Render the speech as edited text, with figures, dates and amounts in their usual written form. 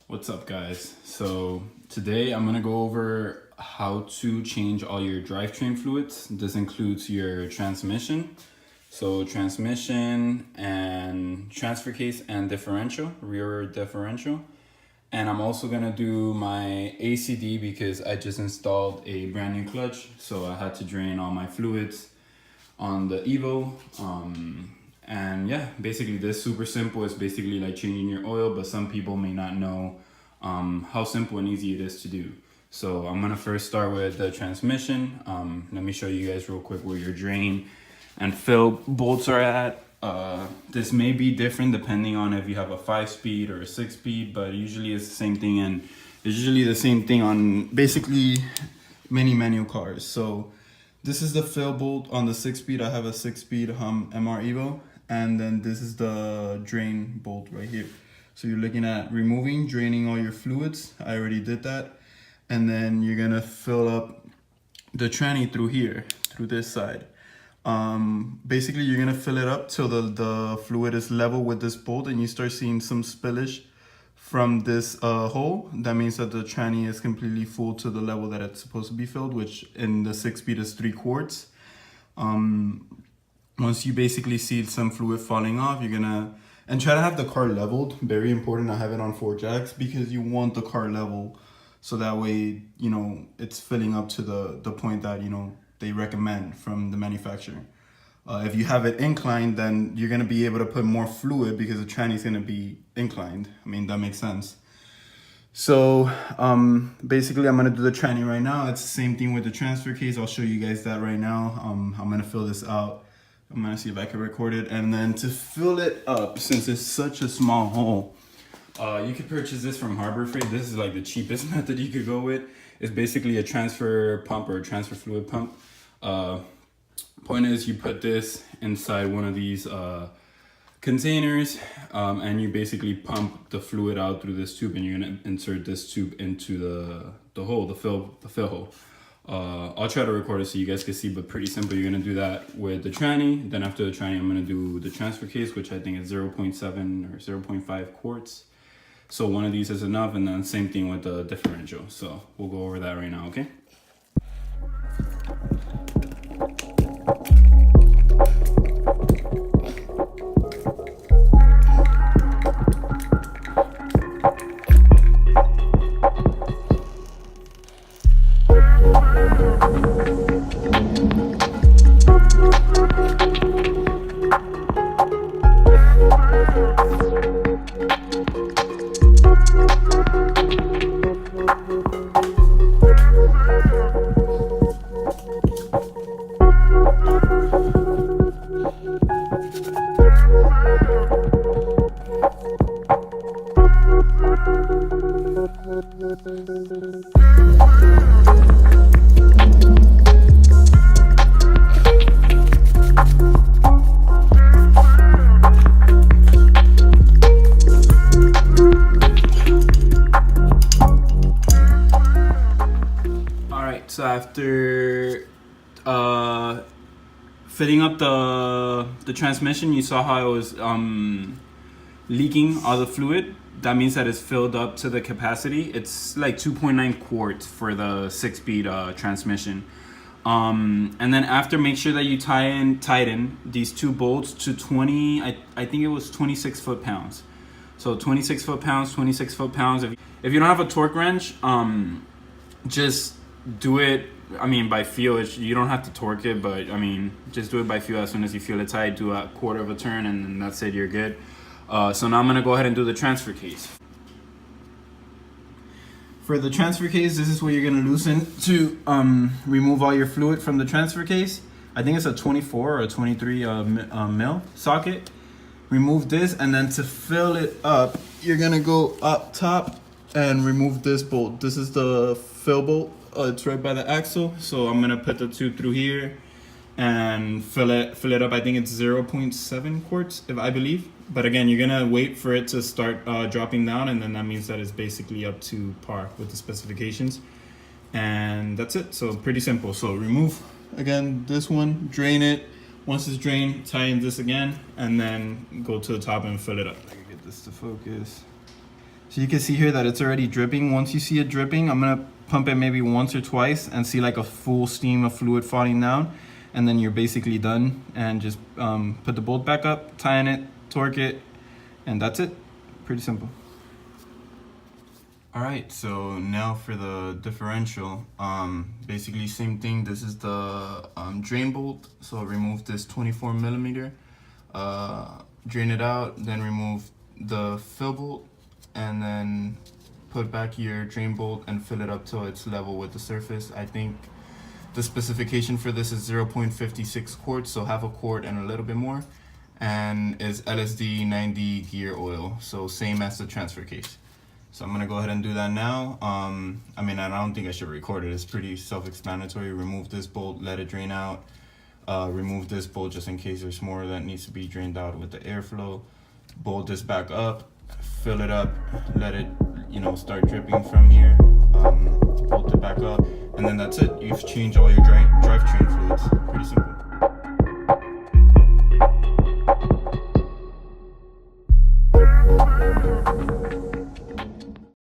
What's up, guys? So today I'm gonna go over how to change all your drivetrain fluids. This includes your transmission, so transmission and transfer case and differential, rear differential. And I'm also gonna do my ACD because I just installed a brand new clutch, so I had to drain all my fluids on the Evo. And yeah, basically this super simple. It's basically like changing your oil, but some people may not know how simple and easy it is to do. So I'm gonna first start with the transmission. Let me show you guys real quick where your drain and fill bolts are at. This may be different depending on if you have a 5-speed or a 6-speed, but usually it's the same thing, and it's usually the same thing on basically many manual cars. So this is the fill bolt on the 6-speed. I have a 6-speed MR Evo, and then this is the drain bolt right here. So you're looking at draining all your fluids. I already did that. And then you're gonna fill up the tranny through here, through this side. Basically you're gonna fill it up till the fluid is level with this bolt, and you start seeing some spillage from this hole. That means that the tranny is completely full to the level that it's supposed to be filled, which in the 6-speed is 3 quarts. Once you basically see some fluid falling off, you're gonna, and try to have the car leveled. Very important. I have it on 4 jacks because you want the car level, so that way, you know, it's filling up to the point that, you know, they recommend from the manufacturer. If you have it inclined, then you're gonna be able to put more fluid because the tranny is gonna be inclined. I mean, that makes sense. So basically I'm gonna do the tranny right now. It's the same thing with the transfer case. I'll show you guys that right now. I'm gonna fill this out. I'm gonna see if I can record it. And then to fill it up, since it's such a small hole, you could purchase this from Harbor Freight. This is like the cheapest method you could go with. It's basically a transfer pump or a transfer fluid pump. Point is, you put this inside one of these containers, and you basically pump the fluid out through this tube, and you're gonna insert this tube into the hole, the fill hole. I'll try to record it so you guys can see, but pretty simple. You're gonna do that with the tranny. Then after the tranny, I'm gonna do the transfer case, which I think is 0.7 or 0.5 quarts. So one of these is enough, and then same thing with the differential. So we'll go over that right now, okay? So after filling up the transmission, you saw how it was leaking all the fluid. That means that it's filled up to the capacity. It's like 2.9 quarts for the 6-speed transmission. And then after, make sure that you tighten these 2 bolts to 20, I think it was 26 foot-pounds. So 26 foot-pounds, 26 foot-pounds. If you don't have a torque wrench, just do it, I mean, by feel. You don't have to torque it, but I mean, just do it by feel. As soon as you feel it tight, do a quarter of a turn, and then that's it, you're good. So now I'm gonna go ahead and do the transfer case. For the transfer case, this is what you're gonna loosen to remove all your fluid from the transfer case. I think it's a 24 or a 23 mil socket. Remove this, and then to fill it up, you're gonna go up top and remove this bolt. This is the fill bolt. It's right by the axle, so I'm gonna put the tube through here and fill it up. I think it's 0.7 quarts, if I believe. But again, you're gonna wait for it to start dropping down, and then that means that it's basically up to par with the specifications. And that's it. So pretty simple. So remove again this one, drain it. Once it's drained, tighten this again, and then go to the top and fill it up. I can get this to focus. So you can see here that it's already dripping. Once you see it dripping, I'm gonna pump it maybe once or twice and see like a full stream of fluid falling down, and then you're basically done. And just put the bolt back up, tie in it, torque it, and that's it. Pretty simple. All right, so now for the differential, basically same thing. This is the drain bolt. So remove this 24 millimeter, drain it out, then remove the fill bolt, and then put back your drain bolt and fill it up till it's level with the surface. I think the specification for this is 0.56 quarts, so half a quart and a little bit more, and is LSD 90 gear oil, so same as the transfer case. So I'm gonna go ahead and do that now. I mean, I don't think I should record it. It's pretty self-explanatory. Remove this bolt, let it drain out. Remove this bolt just in case there's more that needs to be drained out with the airflow. Bolt this back up, fill it up, let it, start dripping from here. Bolt it back up, and then that's it. You've changed all your drivetrain fluids. Pretty simple.